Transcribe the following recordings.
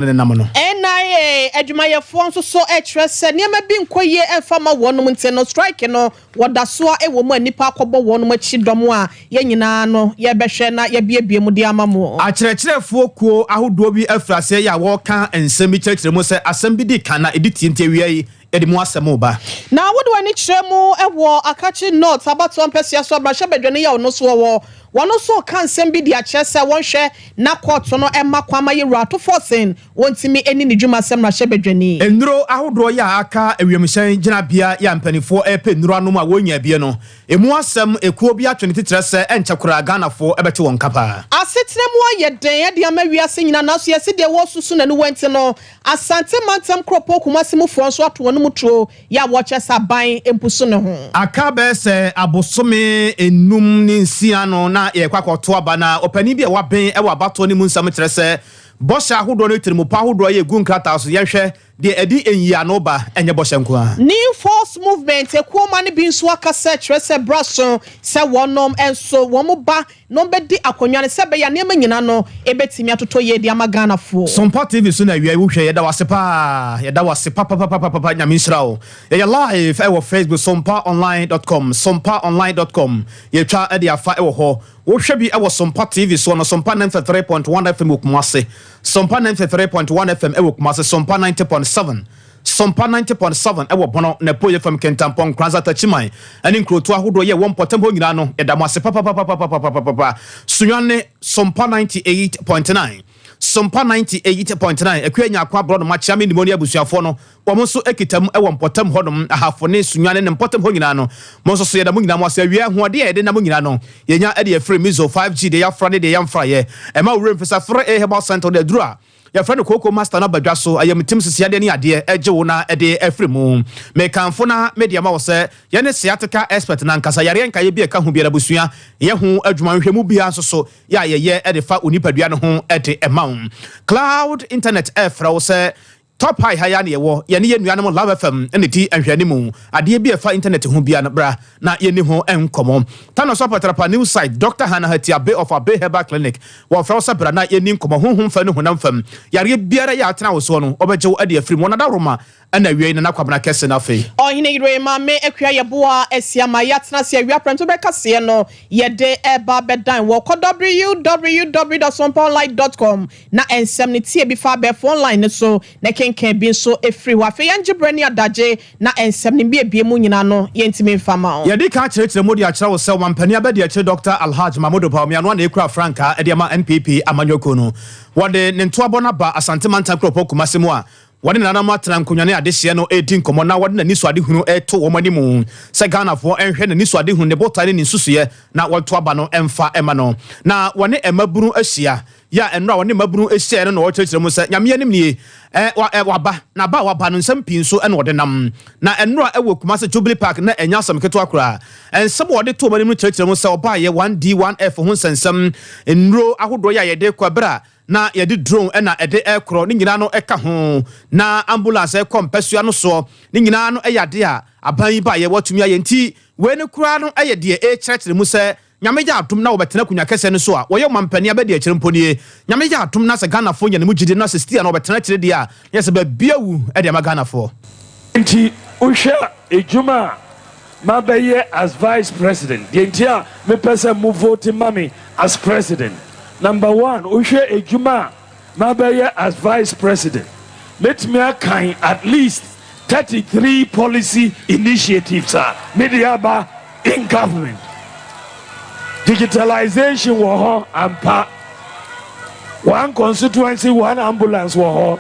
NIA adwumayɛ fonso so ɛtrɛ niema bi nkoye ɛfama wɔnom nte no strike no wɔda so a ɛwɔ mu anipa akɔbɔ wɔnom akyi dɔm a yɛnyina no yɛbɛhwɛ na yɛbiebie mu de ama mu akyerɛkyerɛfoɔ kuo ahodoɔ bi afrase ya wɔka nsɛm bi kyerɛkyerɛ mu sɛ asɛm bi di kana edi tientie wiai edimu asɛm ba na wode wani kyerɛ mu ɛwɔ akachi north abato ampesia so abrahye badwane ya ono so wɔ wɔno so kan nsɛm bi di akyerɛ sɛ wɔnhwɛ na court no ɛma kwama yɛwura to forcing wɔntimi eni ne dwuma asɛm abrahye badwane enduro ahodoɔ ya aka awiemhyɛn gyinabea ya mpanifoɔ ɛpɛ nduro anom a wɔnya bie no emu asɛm ekuo bi atwene titrɛ sɛ ɛnkyɛkora Ghanafoɔ ɛbɛte wɔn kapa asetena mu ayɛ den ɛde ama wiase nyina na so yɛse de wɔ susu na no wɛnti no asante mantam kropo kumasemufoɔ so ato wɔn mu tuo ya wɔkyɛ sa ban empuso ne ho aka bɛ sɛ abosome enum ne nsia no na yɛkwakɔto aba na opani bi a waben ɛwɔ abato ne mu nsam kyerɛ sɛ bɔhyɛ ahodoɔ no tirimu pa ahodoɔ yɛ gu nkrata so yɛhwɛ de edi enyi no ba enye bɔhyɛ nko a new force movement ekuoma ne bi nso akasa kyerɛ sɛ braso sɛ wɔnom enso wɔn ba no bɛdi akonnwa ne sɛ bɛyɛ nneɛma nyina no ebetimi atoto yɛ di ama Ghanafoɔ Sompa TV so na wiai wo hwɛ yɛda wase pa nyame nsrao yɛ live ɛwɔ Facebook sompaonline.com sompaonline.com yɛtwa ɛde afa ɛwɔ hɔ wo hwɛ bi ɛwɔ Sompa TV so no Sompa 93.1 FM Kumase Sompa 93.1 FM ɛwɔ Kumase Sompa 90.7 Sompa 90.7 ɛwɔ Bono na Poye FM Kentampon Kranza Tachiman ɛne nkroto ahodoɔ yɛ wɔn pɔtem hɔ nyina no yɛda mo ase pa Sunyane Sompa 98.9 Sompa 98.9 ekwenya akwa broad match ami pneumonia busuafo no wɔn so ekitam ɛwɔ mpɔtem hɔnom ahafone Sunyane ne mpɔtem hɔ nyina no mo so yɛda mo nyina mo ase awia hoɔde yɛde na mo nyina no yɛnya ɛde afre mizo 5G de yafra ne de yamfra yɛ ɛma wure mfisa frɛ herbal center de dura your friend Koko Master na badwa so ayam tim sisi ade ne ade eje wo na ede afri mu me kanfo na media ma wo se ye ne siatica expert na nkasa yare nka ye bi ka ho bi na busua ye ho adwuma nhwemu bia so so ya ye ede fa onipadua no ho ede emaun cloud internet efra wo se top high high ne wo ye ne ye nuanom Love FM ene ti ahwane mu ade bi fa internet ho bia na bra na ye ni ho enkomo tano so patrapa new site Dr. Hannah Hatia Bay of Abbey Herbal Clinic wo fra so bra na ye ni nkomo honhom fa ne honam fam yare biara ya atena wo so no obeje wo ade afiri mu na da roma ana wiei na kwabna kese na fe ohine ire ma me akua ye boa asiama ya tena se awia pranto be kase no ye de eba bedan wo www.sompaonline.com na ensem ne tie bi fa be phone line so na kenken bi so efri wa fe yanje brani adaje na ensem ne bi ebie mu nyina no yentime fama ye di ka kyerɛkyerɛ modi akyerɛ wo sɛ wampani abedi akyerɛ Dr. Alhaj Mamodo Pawmia no na ekura franka e de ama NPP amanyoko no wode ne nto abona ba asante mantan kropo kumase mu a wade nana matran konwane adehye no edi nkomo na wade na niso ade hunu eto wo mani mu se Ghanafoɔ enhwɛ na niso ade hunu ne botare ne nsusuye na wɔto aba no emfa ema no na wɔne emaburu ahyia ya enra wɔne maburu ahyia no na wɔkyerɛkyerɛ mu se nyame anim nie waba na ba waba no nsɛm pin so ɛna wɔde nam na enra ɛwɔ Kumase Jubilee Park na enya asɛm keto akora ensɛm wɔde to mani mu kyerɛkyerɛ mu se ɔba yɛ 1D1F ho nsɛnsɛm enro ahodoɔ ya yɛde kwabra na yɛde drone na ɛde ɛkoro ne nyina no ɛka ho na ambulance ɛkɔmpɛsua no so ne nyina no ɛyade a aban ba yɛ watumi ayɛ nti we ne kura no ɛyɛ de ɛkyerɛkyerɛ mu sɛ nyame gya atom na wɔbɛtena kunya kɛse no so a wɔyɛ mampani abɛde akyerɛ mponie nyame gya atom na sɛ Ghanafoɔ nyane mu gidi na sɛ stia na wɔbɛtena kyerɛ de a yɛsɛ ba biawu ɛde ama Ghanafoɔ nti uhwɛ ejuma ma bɛyɛ as vice president de nti a me pɛsɛ mu vote mami as president. Number one, Ushe Ejuma Mabaya as vice president. Let me kind at least 33 policy initiatives Mediaba in government. Digitalization waho and one constituency, one ambulance waho.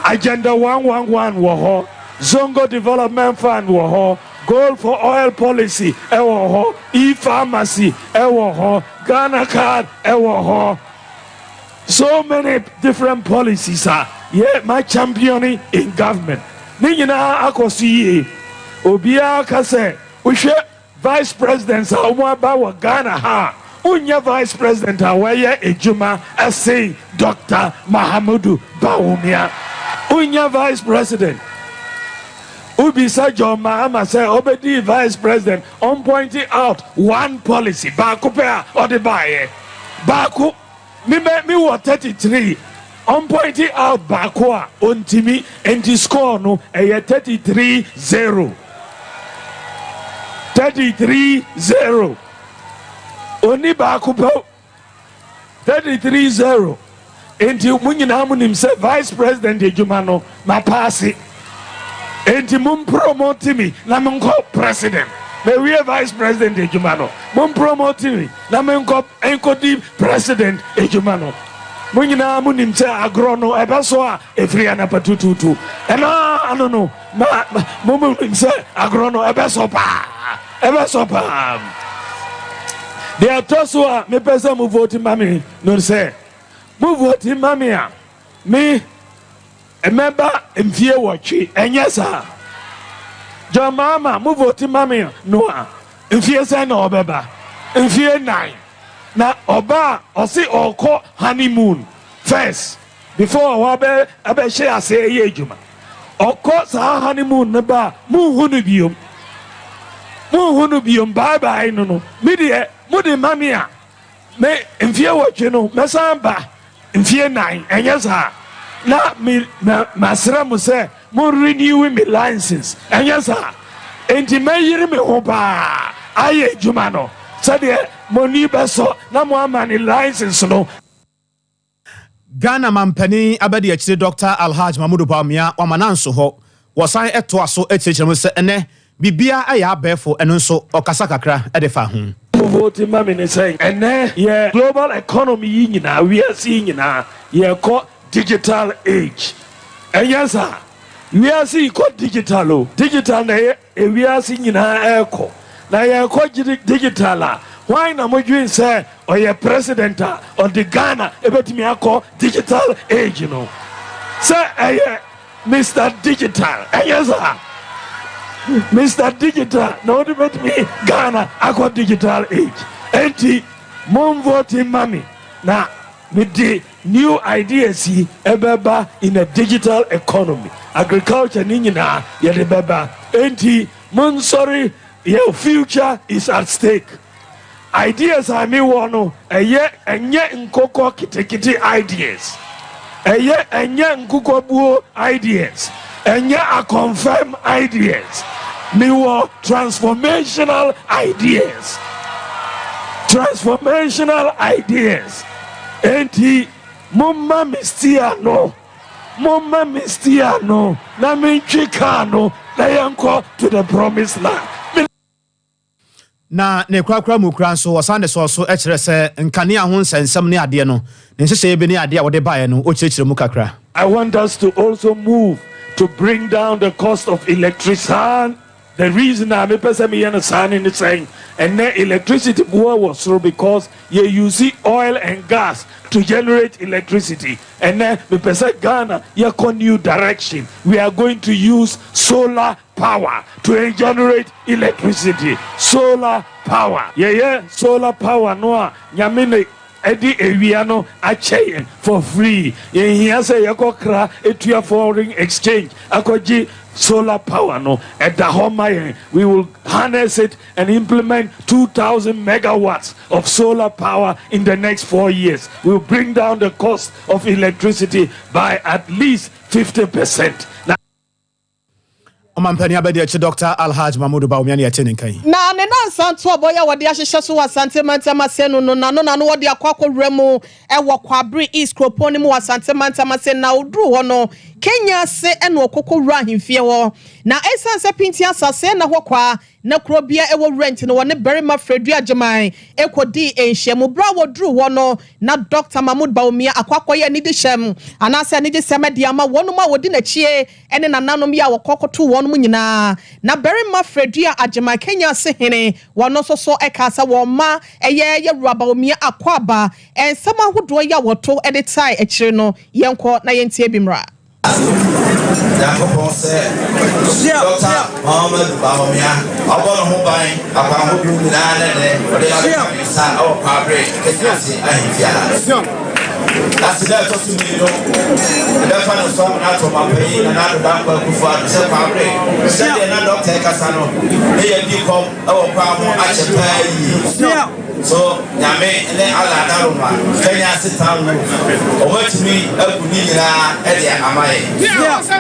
Agenda 111 waho. Zongo Development Fund waho. Gold for oil policy, ewoho, e-pharmacy, ewoho, Ghana card, ewoho. So many different policies are yeah, my championing in government. Nina akosi Obia kase, ushe vice president sa bawa Ghana ha. Unya vice president awaya ejuma say Dr. Mahamudu Bawumia. Unya vice president. Ubisa John Mahama said, Obedi vice president, on pointing out one policy. Baku pair or the buyer. Baku, me what 33 on pointing out Bakwa on Timmy and the score no a 33-0. 33-0. Only Bakupo 33-0. Enti munyinamu himself vice president Ejumano mapasi. Enti mum promote me na munko president. Me we vice president Ejumano. Mum promote me na munko enkodi president Ejumano. Munyinamu himself agrono ebaso a efriana patututu. Ena anono mum himself agrono ebaso pa. Ebaso pa. They are tossed me person move voting mammy no say. Move voting mammy me a member in fear watchy and yes sir John mama move voting mammy no in fear say no beba in fear 9 na oba or see or call honeymoon first before abe share say ye juma or course our honeymoon neba mu hunu biom bye bye no media mudi mammy me in fear watching no mesamba in fear 9 and yes sir na me masra mu say mo renew me license and yes sir enti me yiri me ho ba aye juma no so de mo ni beso na mo amani license no Ghana mampani abedi achire Dr. Alhaj Mamudu Bawumia wamananso ho wasan eto aso echirechiremu se ene bibia aya abefo eno nso okasa kakra edefa ho vote mami ne say ene yeah global economy yi nyina we are seeing nyina yeah call digital age and yes sir we are seeing call digital na we are seeing nyina eko na yeah call digital why na mo dwin say or your president of the Ghana ebetimi akọ digital age you know say Mr. Digital yes sir Mr. Digital no debate me Ghana akọ digital age enti mom voting money na with the new ideas ebeba in a digital economy agriculture ni nyina ye de beba enti mon sorry your future is at stake ideas I me wono enye nkoko kitikiti ideas enye nkoko buo ideas enye a confirm ideas me wo transformational ideas enti mumma mistiano na minchikano na yanko to the promised land na ne kwakra mukra nso wasande so ekire se nkane ahon sensem ne ade no ne nhye be ne ade a wode bae no o kirikire mu kakra. I want us to also move to bring down the cost of electricity. The reason I'm a person is saying and then electricity was through because you see oil and gas to generate electricity and then the person Ghana you new direction we are going to use solar power to generate electricity. Solar power solar power no nyamine edi ewiano achayen for free here say yakokra etua foreign exchange akoji solar power no at the home we will harness it and implement 2,000 megawatts of solar power in the next 4 years. We will bring down the cost of electricity by at least 50%. Now, Omampani abedi echi Dr. Alhaj Mamudu Bawumia ne yete nkan. Na ne nansa to aboya wode ahyehye so wasante mantama no no wode akwakọ remu ewo Kwabere East Kroponi mu wasante mantama na oduru ho no Kenya se eno okoko wura ahemfie ho na esanse pinti asase na ho kwa na krobia ewo rent no wone berima Fredu Ajeman ekodi enhyemu bra woduru ho no na Dr. Mamudu Bawumia akwakoye ni dishem anase ni disem de ama wonuma wodi na chie ene nananom ya wokokoto wonum nyina na berima Fredu Ajeman Kenya se hene wono so ekasa wo ma eye Bawumia akwaba ensama hodo ya woto editai ekire no yenko na yentie bimra Jacob said, Dr. Mamudu Bawumia, I want to hold by a pound of Kwabere, that's the letter to me. The final song out of my pain and out of that work before I said, Kwabere, said another take us. They become our problem. I should pay. so nyame ne ala daroma Kenya sitan no owatumi akuni nyina e de amaye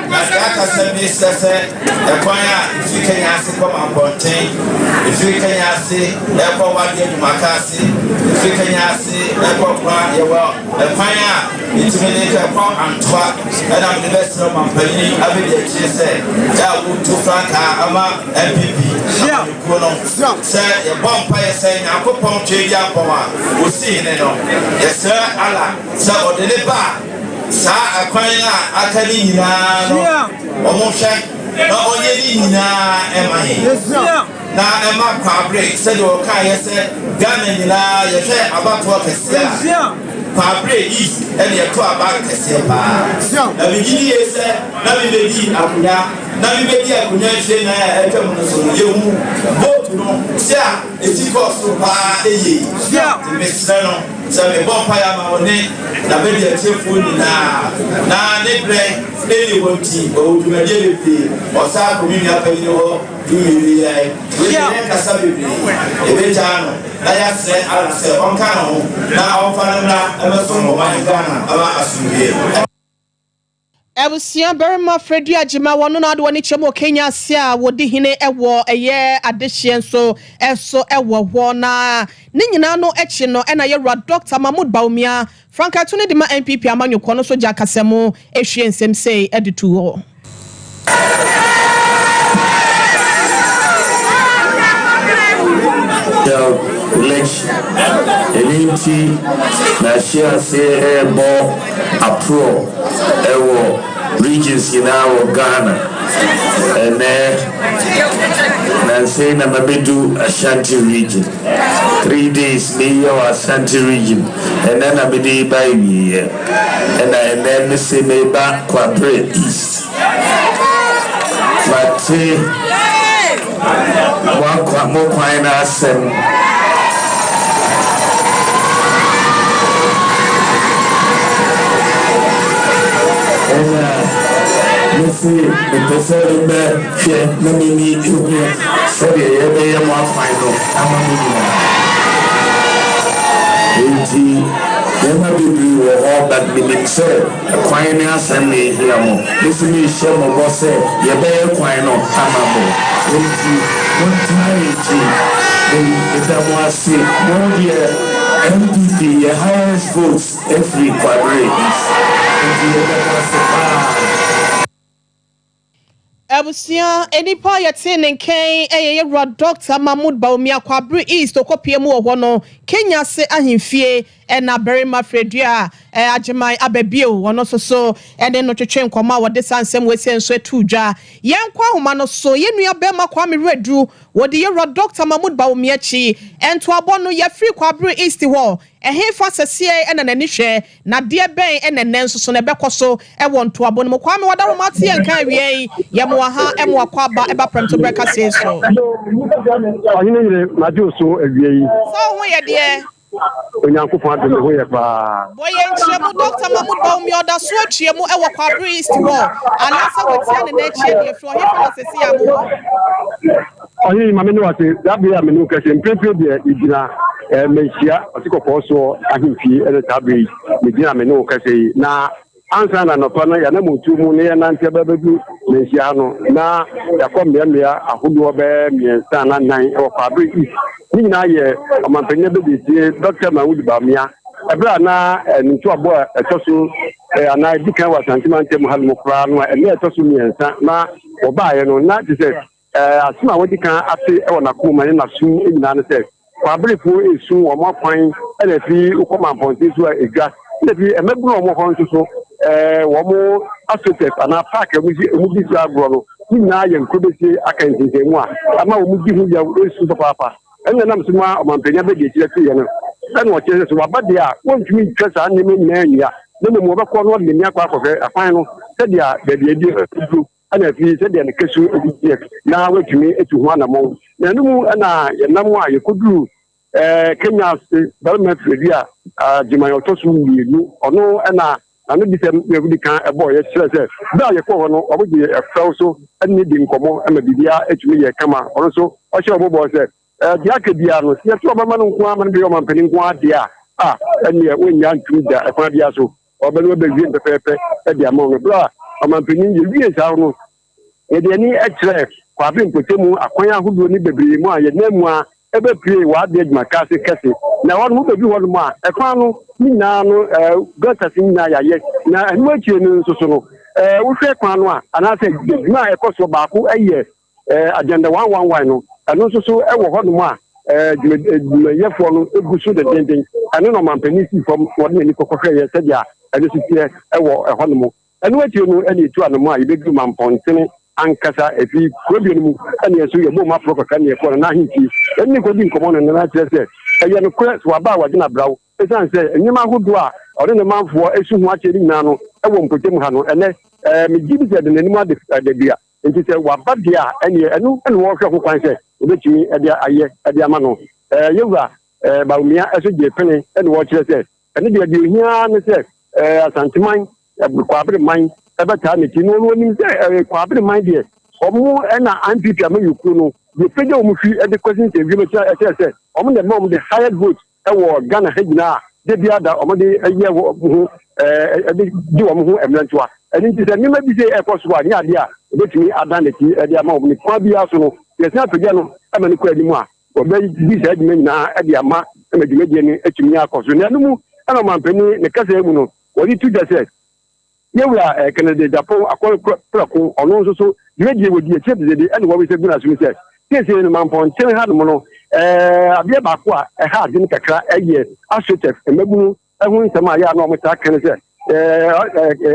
na aka sebe sese e kwan a fi Kenya se ko amponten e fi Kenya se e ko wade dumakase e fi Kenya se e ko kwa ye wo e kwan a itumi ne ka ko antwa e na de best no mampani abedi e se ya wo to franka ama MPP kono se ye bompa ye se nyakopon twe ya poma o si ne no ye se ala se odele ba sa akwan a akani nyina no omo hwe na onye ni nyina emaye na ema kwabre se de o kan ye se Ghana nyina ye hwe abato kese kwabre is e de to aba kese ba na bigidi ye se na bibedi akunya na bibedi akunya hwe na e twam no so ye hu both no sia eti ko so ba eye ti mesre no se me bompa ya ma woni na bedi achefu ni na ne bre eni wonti o dwumadie bebi o sa ko mi ya pa ni ho yiri ya we ne ka sa bebi e be jano na ya se ala se on kan ho na on fa na e me so mo ma Ghana aba asumie Ebusia Berima Fredi Ajima wono na de woni chemo Kenya sia wodi hine ewo eye adehye so eso ewo ho na ne nyina no echi no na ye Dr. Mahmoud Baumia Franka tuni de ma MPP amanyoko no so ja kasemo ehwe nsem sei editu ho election elinti na share say ebo apro ewo regions in our Ghana and say na mabedu Ashanti region 3 days me your Ashanti region and then I be by me and then say me back Kwabre East but one more point the person let me meet you here. Sorry, I am one final. Never be all that be said. A quietness and me here. Listen, me show my boss say, you better quiet no Tamabo. One time, if I want to see more here, MPP, your highest votes every quadrant. Ebusia enipa yetene nken eye Dr. Mahmoud Baumia Kwabre East okopie mu wo no Kenya se ahemfie na Berima Fredi Ajimai abebio wono so ene no twetwe nkoma wo de sansem wese nso etudwa yenkwa homa no so yenua bema Kwame Redu wo de Dr. Mahmoud Baumia chi ento abono ye free Kwabre East wo ehefa sesie ena nani hwe na de ben ena nenso so na bekoso wo nto abono mo Kwame wadaro mate yenkan wie ye mo ha emo akwaba eba premto breka se so oyine yire majo so ewie yi so ho ye de onyankopon adome ho ye pa boye nchemu Dr. Mahmoud Baumia oda so atwiemu ewo Kwabre East wo alasa wetia ne na chie de fro hefa na sesi amu oyine mame no wate dabe ya menu kese mprepre de igina mehia osikoko so ahimfie ene tabe igina menu kese na ansa na no na ya na motu mu ne ya nante babagu mehia no na yakombe mmea ahodo be miensa na nan ewo Kwabre East ni na ye amampanya be de Dr. Mahmoud Baumia ebra na ntu abo etoso ana dikan wa santimante mu halmo kra no ene etoso miensa na obaye no na dise asima wodi kan ate ewo na kuma ne na su enyina ne se Kwabre fu esu wo mo kwan ene fi ukoma ponti so egwa ne fi emeburu wo mo hon so wo mo asopet ana park mu bi sa agro no ni na ye nkobesi akantinse mu a ama wo mu di hu ya esu papa ene nam sima omampenya be de kire fi ye no ene wo kire so wabade a wontumi twesa ne me nyina anya ne mo be ko no de ni akwa akofе afan no se dia de edi ana fi se dia ne kesu edi na watumi etu ho anamo na numu ana ye nam a ye koduru Kenya Berima Fredi Ajimai otosu mienu ono na no disem we kan ebo ye kire se da ye ko no obo je efew so ani di nkomo ama bibia etumi ye kama ono so o hye obo se diake bia no se to baba no nko ama bi o mampani nko ade a ene wonya ntu da ekwa bia so obelu obewie pepepe e dia mo no bra mampani ye wie sa no e de ni ekre kwa bi mpotemu akwan ahodo ni bebre mu a ye na mu a ebe pie wa de adwuma kase kase na won mu bebi won mu a ekwan no ni na no gata sin na ya ye na enu achie no so no wo hwe kwan no a ana se adwuma ekoso baako eye agenda 111 no anu so ewo ho no mu a yefo no egusu de denden anu no mampani si fom won ni kokofre ye se dia anu si tie ewo ho no mu anu achie no ani tu anu mu a yebedu mampontene ankasa efi kobi no mu ane so ye bo ma pro kaka ne ko na hinti eni ko din komo no na kyerese eye no kres wa ba wa gina brawo esan se enyima hodo a ore ne manfo esu ho akyeri nyina no ewo mpotem ha no ene me gibi se de nanim ade bia enti se wa ba dia ene enu ene wo hwe ko kwan se obetimi ede aye ede ama no yewura ba umia eso je pene ene wo kyerese ene de de hia ne se asanteman kwabre man ebe ta ne ti no ni se kwabre man de omo na MPP amayuku no de peje omo fi e de question te bi se omo de mom de highest vote e wo Ghana hegina de bia da omo de eye wo ho de di omo ho emlantoa eni ti se ni ma bi se e koso a ni ade a obetumi adan ne ti e de ama omo ni kwa bia so no ye se apege no e ma ni kwa animu a obe bi se adwuma nyina e de ama e ma dwuma ni atumi akoso na no mu e na mampani ne kasa emu no wori tu de se yewura Canada Japan akwa ono nso so dwedie wodi e chebede ene wo we se guna so se kese no mampon chen ha no no abia ba ko a ha ade kakra eye asotef emagunu ehun nsema ya na omta kan se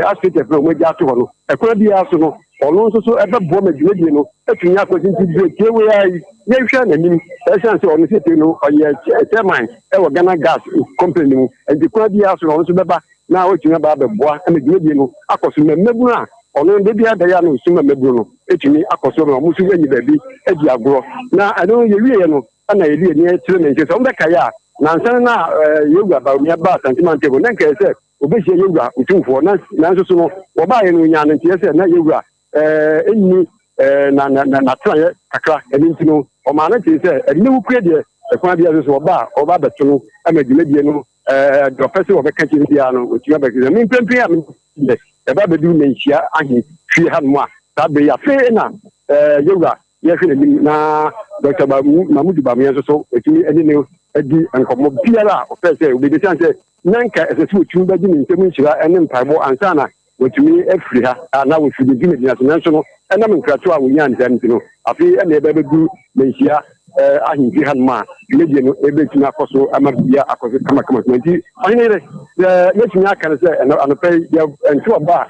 asotef no mo ja to no ekwa bia so no ono nso so ebe bo madwedie no etumi akosin ti bi kewe ai ye hwa na nim esan se ono se te no oye chairman e wo Ghana Gas Company mu enti kwa bia so ono so beba na o tinga ba beboa e medwedie no akoso memegunu a ono de bia da ya no suma memegunu no etumi akoso no musu enyi ba bi edi agoro na ano ye wie no ana ye ni etire ne nche so mbeka ya na nsan na yewura ba mi ba sentiment table na nka se obehie yewura utumfo na nso so no wo ba ye no nya ne nche se na yewura enyi na tra kakra eni ntino o ma na nche se eni wukue de ekwan bia so wo ba beto no amadwedie no do pese wo beka chi bia no otua ba kiza min pempe a min eba bedu menhia ahi hwie ha no a tabe ya fe na yewura ye hwe na Dr. Mahmoud Bamiyan so etumi eni ne adi ankomo biara o pese o be chance nanka esesu otu ba di ntemu nhyira ene mpaibo ansana otumi afiri ha na wo fidi di medina so no ena menkrato a wonya ntan ntino afi ene eba bedu menhia ahinti hanma meje no ebetumi akoso amabia akoso kama nti ahine yetumi akare se anope nto ba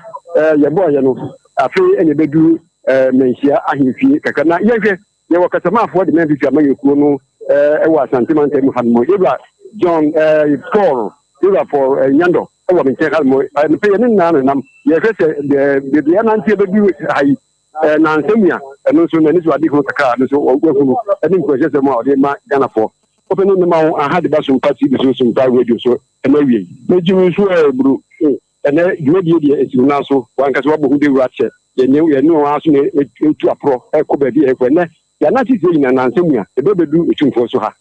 ye boy no afi ene bedu menhia ahinfi kaka na yehwe ye wakatamafo de memfi amayekuo no ewa Asantuma ntemu hanmo yeba John Paul yeba for Nyando ewa menche hanmo anope ye nna nam ye fese de bia na ntie bedu hai na nsemia eno so na niso adi ko kaka no so ogwafunu eni nkwese se ma ode ma Ghana fo openu ne ma aha de baso party bi so mpa radio so ena wie mejimu so ebru ene dwedie die esiru na so wanka so wabo hude wrache ye no aso ne etu apro ko ba bi ekwe ne ya na ti sei na nsemia ebebedu etumfo so ha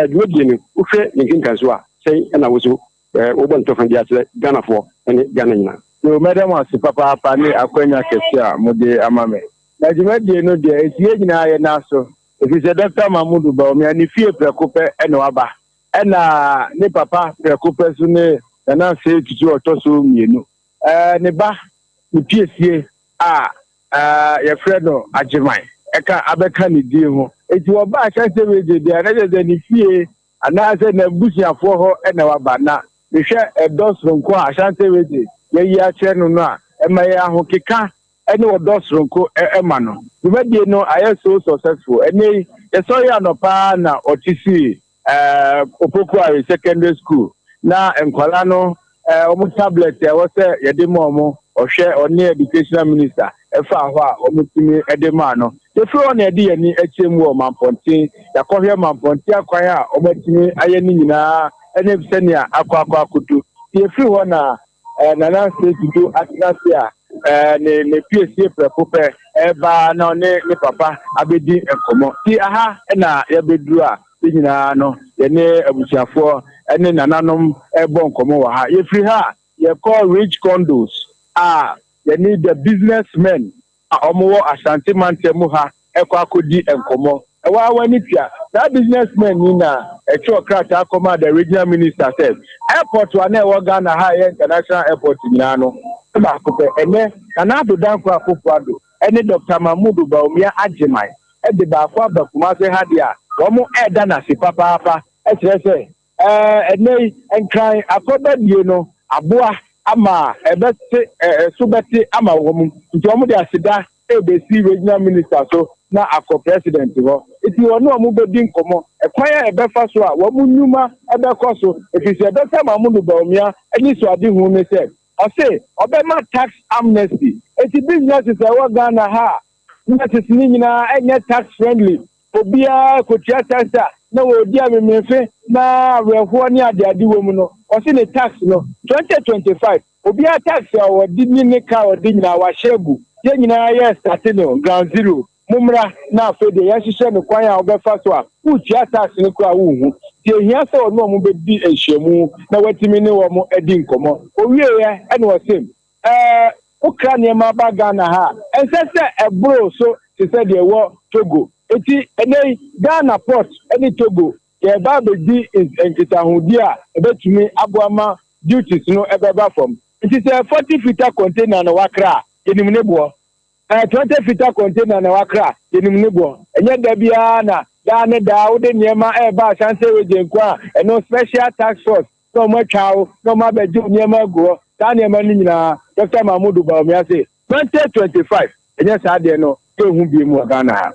dwedie ne uhwe ne nkinkan so a sei ena wo so obo ntofan dia tere Ghana fo ene Ghana nyina no madam asi papa pani akwanya kese a mode amame na jimadi no de esie nyina ye na so efise Dr. Mahmoud Bawumia ni fie prekope ene waba ena ne papa prekope so ne na se tutu otoso mienu ne ba ni piesie ye fredo ajiman eka abeka ni die ho eti oba a chance we de na de ni fie ana se na busiafo ho ene waba na mehwe edosro nko a chance we de ye ya che no no a ema ya ho keka ene odosro nko ema no dibadie no aye so successful ene ye so ya no pa na otisi opoku a secondary school na enkwala no omu tablet e wo se ye de mo mo ohwe oni educational minister efa ho a omutimi edema no defro na edi yani echemu o mampontin yakohwe mampontin akwan a omutimi aye ni nyina ene bisania akwa akutu yefri ho na nana state to atmosphere ne PSC prepope eba na ne papa abedi enkomo ti aha na ya bedu a nyina no ye ne abusiafo ene nananom ebo nkomo wa ha ye free ha ye call rich condos ye need the businessmen omo Ashanti Mantemu ha ekwa akodi enkomo ewa wani tia that businessmen ni na echo krata akoma the regional minister said airport wa na ewo Ghana ha international airport nyina no ba ko pe ene kana do dan kwa akofado ene Dr. Mahmoud Baumia Ajimai e de ba kwa ba kuma se ha dia womo eda na si papa e kire se ene enkran akoba die no aboa ama ebete subeti ama womu nti womu de asida ebesi regional minister so na akọ president ho iti wonu omu be din komo ekwan ebe fa so a womu nyuma ebe kọ so efisi Dr. Mahmoud Baumia eni so ade hu ne se o se obema tax amnesty iti businesses e wo Ghana ha businesses ni nyina enye tax friendly obia ko tia tax na wo di amemefe na rehwo ni ade wo mu no o se ne tax no 2025 obia tax a wo di ni ka wo di nyina wa shegu ye nyina ye start no ground zero mumra na fede ya hihye ne kwan a obefa so a utia tax ne kura wo hu tie hia se ono mo be di enhwemu na watimi ne wo mo adi nkomo owie ye ene wo sem ukra ne ma ba Ghana ha ensese ebro so se se de wo Togo eti ene Ghana port ene Togo ye ba be di enkitahudi a ebetumi aboama duties no ebeba from it is a 40-feet container na wakra yenim ne bo 20-feet container na wakra yenim ne bo enye da bia na da ne da wo de niema eba Ashanti Wejenkwa eno special task force no mo twawo no ma be ju niema go da niema ni nyina Dr. Mahmoud Baumia say 2025 enye sa de no ehu bi mu Ghana ha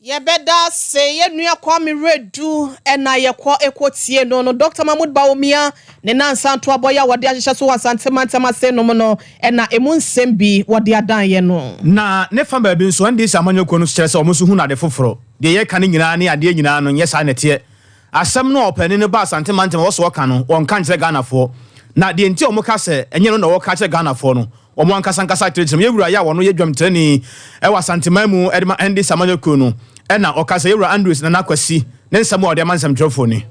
ye beda say ye nua Kwame Redu ena ye kwa ekotie no Dr. Mahmoud Baumia ne nansa to aboya wode ahye so Asante Mantema say no no ena emu nsem bi wode adan ye no na ne fa ba bi nso ande si amanyoko no kyerɛ sɛ ɔmo so hu na de foforo de ye ka ne nyina ne ade nyina no nyɛ sa nete asɛm no ɔpani ne ba Asante Mantema wo so ɔka no wɔnka nkyerɛ Ghana fo na de enti ɔmo ka sɛ enye no na wɔka kyerɛ Ghana fo no ɔmo ankasa kyerɛ ye wura ya wɔno ye dwamtrani ɛwɔ Asante Mamu ɛde ande si amanyoko no ɛna ɔkasa yewura Andrews na nakwasi ne nsɛm a ɔde amansɛm twerɛfo ni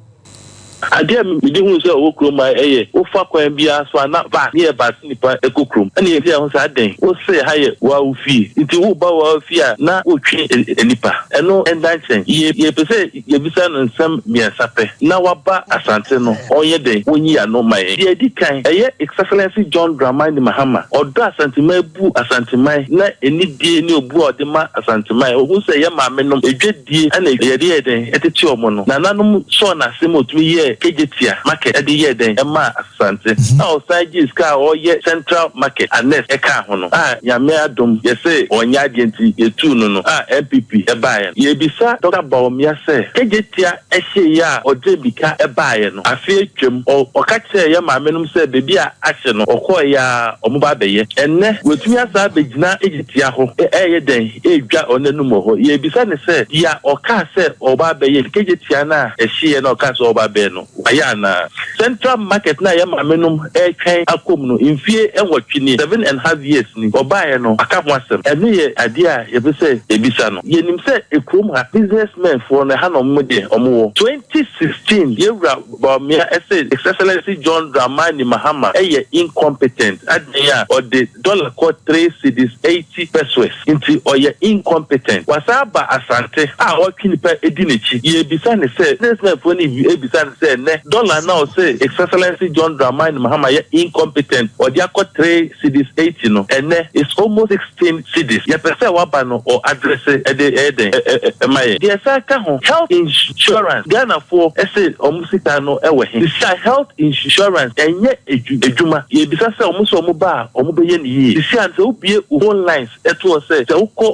ade mi di hu sɛ wo krom ɛyɛ wo fa kwan bia so ana ba ne ba snipa ekokrom ɛne yɛ bia hu sɛ aden wo se ha yɛ wa wo fi nti wo ba wa fi a na wo twe enipa ɛno ɛndankyɛn yɛ pese yɛ bisa no nsɛm miɛnsa pɛ na waba Asante no ɔyɛ den wonyi ano mai yɛ di kan ɛyɛ Excellency John Dramani Mahama ɔdɔ Asante Mai bu Asante Mai na enidie ne obu a ɔde ma Asante Mai ohu sɛ yɛ maame nom edwedie ɛna yɛ de yɛ den ɛtete ɔmo no na nanom so na asɛm otumi yɛ kejetia market edi ye den ema Asante na osage ska o ye central market anes eka ho no nyame adom ye se onya agenti ye tu no MPP e baaye ye bisa Dr. Baumia se kejetia ehye ya ode bika e baaye no afi atwam o ka kire ye maamenum se bebi a ahye no okoy ya omoba beye enne wetumi asa begina ejetia ho ye den edwa onanum ho ye bisa ne se ya o ka se oba beye kejetia na ehye na o ka se oba be no ayana central market na ya mamenum twen akom no mfie enwotwe 7.5 years ni obaye no aka ho asem ene ye ade a ye be se ebisa no yenim se ekrom ha businessmen for na ha no mode omo 2016 yewura Baumia ese Excellency John Dramani Mahama eye incompetent adenya or the dollar cost 3 cedis 80 pesos into or ye incompetent wasaba Asante a otwini pa edinechi ye bisa ne se businessmen for ni ebisa ne se ne dollar now say Excellency John Dramani Mahama ye incompetent or they got 3 cedis 80 no and it's almost 16 cedis ye pese waba no or address my the saka ho health insurance Ghana for ese omusika no ewe he say health insurance enye ejuma ye bisa say omuso omuba omubeye ni yi si ante obie phone lines eto say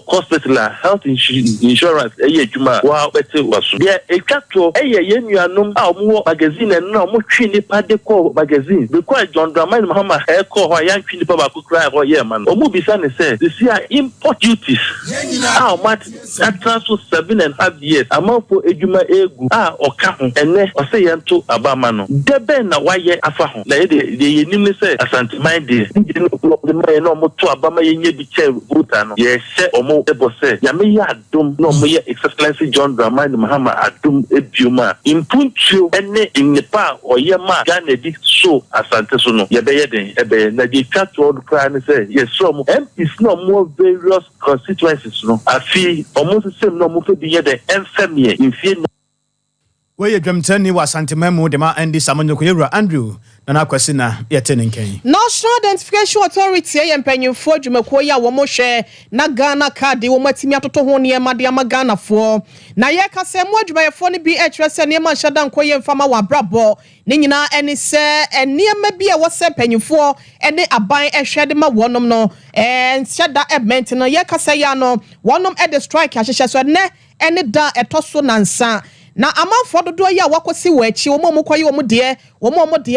hospital health insurance eye ejuma wa bete waso ye etwato eye ye nuanom a omo ko magazine no mo twi nipa de ko magazine because John Dramani Mahama e ko ho yan twi nipa ba ko kra ho ye man o mu bisa ne say this year import duties how much that transfer 7.5 years amafo edwuma egu oka ho ene o say yento abama no debe na waye afa ho na de yenim ne say asante mind de no problem no mo to abama ye nye bi che voter no ye hye omo ebo say ya me ya adom no mo ye excellency John Dramani Mahama adom ebioma impuntuo ene innipa oyema Ghana di so asante so no ye be ye den ebe na di twa to do kra ne say yes so mo MPs no more various constituencies no afi almost the same no mo fe bi ye den enfamie infie we ye dwamtani wa asante memu de ma andi samonyo ko yewura Andrew na kwasi na yetene nkan National Identification Authority yempanyimfo dwumako ya wo mo hwe na Ghana card wo matimi atoto ho ne ma de ama Ghana fo na ye kase mo adwumayefo ne BHS ne ma hyada nko ye mfama wa brabo ne nyina eni se enema bi e wo se panyimfo ene aban ehwede ma wonom no hyada event no ye kase ya no wonom e the strike ahyehye so ne ene da etoso nansa na amanfo dodo ya wakosi wachi wo mo koyi wo mo de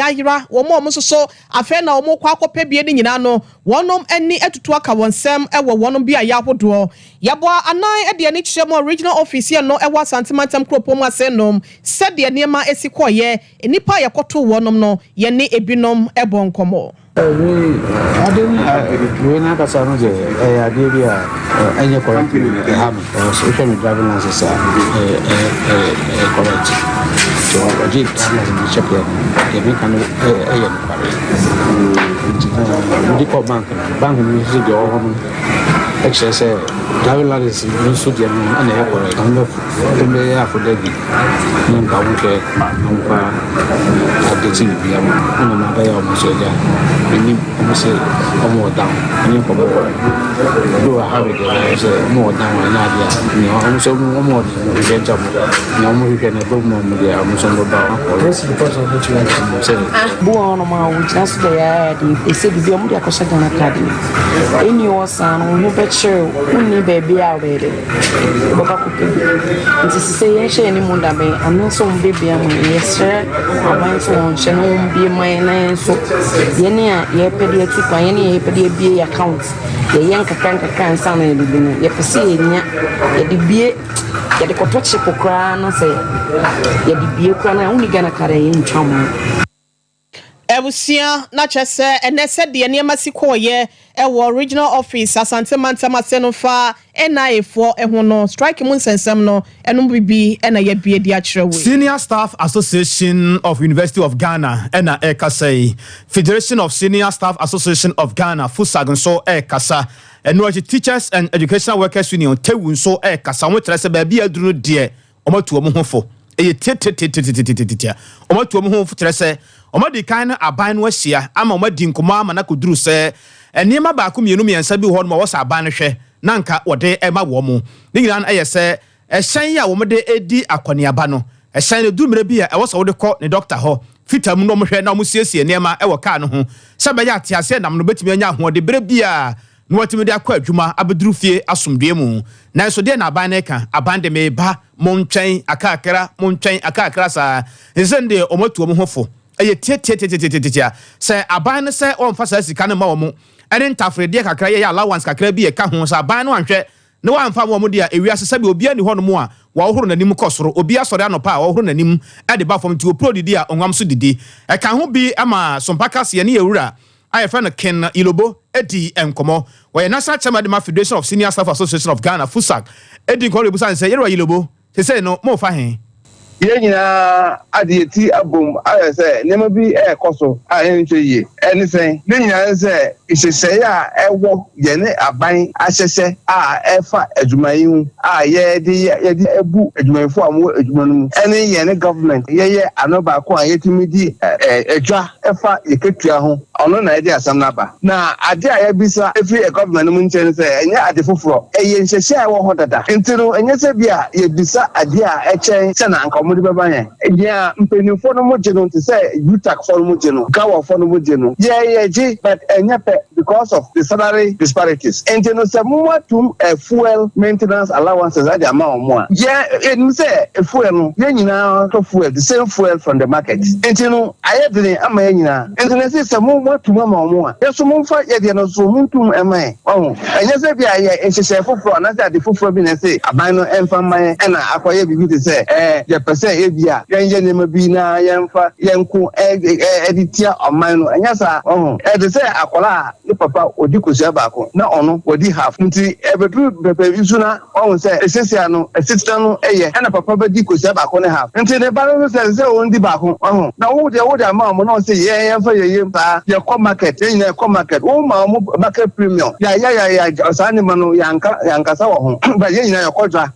ayira wo mo soso afa na wo mo kwa akopa bie ni nyina no wonom ani atutu aka wonsem e wo wonom bia ya hodo yabo anan e de ani kire mo regional office ye no e wa santimantem kropo mu asenom se de niema esikoye enipa yakoto wonom no ye ne ebinom e bonkomo when I got I gave you any correct so driving license correct. So I did check it. We can bank music excess driving license so the and correct. I'm not for the more down and do a habit more down and I'm so more get job no more can a book more I'm so about this because of what you say born on which that's the said the Omudia Kosagan Academy in your son who bet sure only baby out there it is say any munda I'm not so baby I'm yes sir I'm so channel be my name so yeah keep any PDB account. The young can sound a little bit. You see, the BA, the Kotochi Pokran, say, the BA can only gonna carry in Chama. Ebusia na chese ene se de niema sikoye ewo regional office asante mantama senofa NIA4 ehono strike mun sensem no eno bibi ena ye bie di akire we Senior Staff Association of University of Ghana ena ekasai Federation of Senior Staff Association of Ghana FUSAG so ekasa eno Teachers and Educational Workers Union tewun so ekasa mo trese ba bia duru de omatu omo hofo eye tete omatu omo hofo trese omadi kan aban no ahia ama omadi nkoma ama na koduru se enema ba ko mienu miensa bi ho no wo sa aban no hwe na nka wode ema wo mu nigira na eye ehyan ya wo mede edi akoniaba no ehyan ne dumre bi a ewo so wode kɔ ne doctor ho fitam no mo hwɛ na mo siesie enema ewo ka no ho se ba ya ate ase nam no betimi anya ho de bre bi a no watimi de akɔ adwuma abeduru fie asomdue mu na so de na aban ne ka aban de me ba mo ntwɛn akakra sa ezende omatu mo hofo eye tie se aban ne se on fa sa sika ne ma wo mo ene ntafrede kakra ye allowance kakra bi e ka ho sa aban no anhwɛ ne wa mfa mo dia ewiase sabe obi ani ho no mo a wa ohoro nanim kosoro obi asɔre anopa a wa ohoro nanim e de ba fam ti opro didi a onwam so didi e ka ho bi ama Sompa kase ne yewura aye fa no Ken Ilobo edi enkomo wa National Chairman of Federation of Senior Staff Association of Ghana FUSAG edi ko rebusa nse yero Ilobo se no mo fa hen yenya adeti abom ayese nema bi ekoso ayenche ye enisen nyina se isese ya ewo ye ne aban ahyehye a efa adwumayin a ye de ebu adwumayfo amo adwumanum ene ye ne government ye anoba ko ayetimi di edwa efa yeketua ho ono na ede asam na ba na ade a yebisa efi government mu nchen se enye ade foforo eye nhyehye ewo ho dada ntino enye se bia yebisa ade a echen se na ɔmo de bɛba yɛn ɛdia mpanyinfoɔ no mo gye no nti sɛ utak-foɔ no mo gye no gawafoɔ no mo gye no yɛgye but ɛnyɛ pɛ because of the salary disparities nti no sɛ mo atum fuel maintenance allowances ade ama ɔmo a ɛnim sɛ fuel no yɛn nyinaa tɔ fuel the same fuel from the market nti no ayɛ dene ama yɛn nyinaa nti no sɛ mo atum ama ɔmo a yɛso momfa yɛdeɛ no so montum ɛma yɛn ɔho ɛnyɛ sɛ bi a yɛ nhyehyɛ foforɔ anaasɛ ade foforɔ bi na sɛ aban no ɛmfa mma yɛn ɛna akɔyɛ biribi te sɛ yɛpɛ sɛ ebi a yɛnyɛ nneɛma bi na yɛmfa yɛnko ɛde tia ɔman no ɛnyɛ saa ɔho ɛde sɛ akɔla a ne papa odi kosua baako na ɔno wɔdi half nti ɛbɛduru bɛbɛ bi so na ɔho sɛ ɛsiesia no ɛsitena no ɛyɛ ɛna papa bɛdi kosua baako ne half nti ne ba no sɛ wɔn di baako ɔho na wode ama ɔmo na ɔsɛ yɛmfa yɛyɛ saa yɛkɔ market yɛn nyinaa yɛkɔ market wɔn ma ɔmo market premium yɛ saa nneɛma no yɛankasa wɔ ho but yɛn nyinaa yɛkɔ dwa.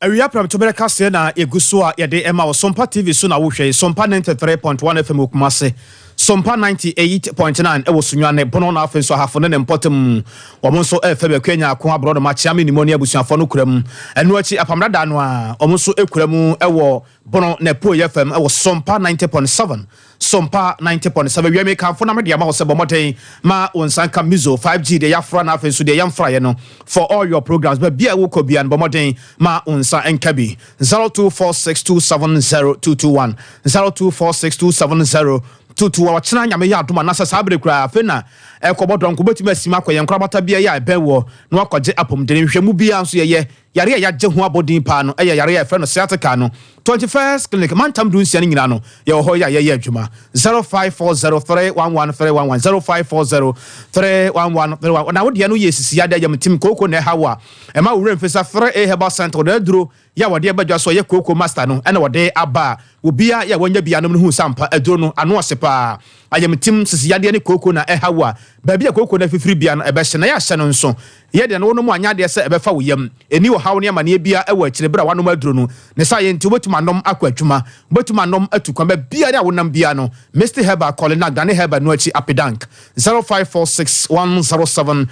Awia pram to bere kase na egu so a yɛde ɛma wo Sompa TV so na wo hwɛ Sompa 93.1 FM Kumase Sompa 98.9 ɛwɔ Sunyane bono na afenso ahafo ne mpɔtem wɔn nso ɛfɛ bɛkwanya ko abro no makyia me nimoni abusuafo no kuram ɛno akyi apamrada no a wɔn nso ekuramu ɛwɔ bono na po FM ɛwɔ Sompa 90.7 Sompa 90.7 wiame kanfo na media ma wo se bomoten ma onsanka mizo 5G de yafra na afenso de yamfra ye no for all your programs but bia wo ko bia bomoten ma onsa enkabi 0246270221 0246270221 wachina nyame ya adoma na sasa abre kura afe na ekobodon ko betime asima koye nkrabata bia ya ebewo na akɔgye apomdene hwemu bia nso ye yare ya gye ho abodin pa no yare ya fe no sciatica no 21st clinic mantam du nsia nyina no ye ho ya ye adwuma 0540311311 0540311311 na wode no ye sisi ya da yam tim koko na hawa e ma wure mfesa frɛ herbal center da duro ya wode badwa so ye koko master no ene wode aba obia ya wonya bia no hu sampa aduro no ano osepa ayam tim sisi ya de ne koko na hawa ba bia koko na fifiri bia no ebe hye na ya hye no nso ye de no no mu anya de se ebe fa wo yam eni wo hawo ne amane bia ewa akire bra wanom aduro no ne sa ye nti wotuma nom akwadwuma wotuma nom atukwa ba bia ya wonam bia no Mr. Herbal calling na Gane Herbal no achi apedank 0546107107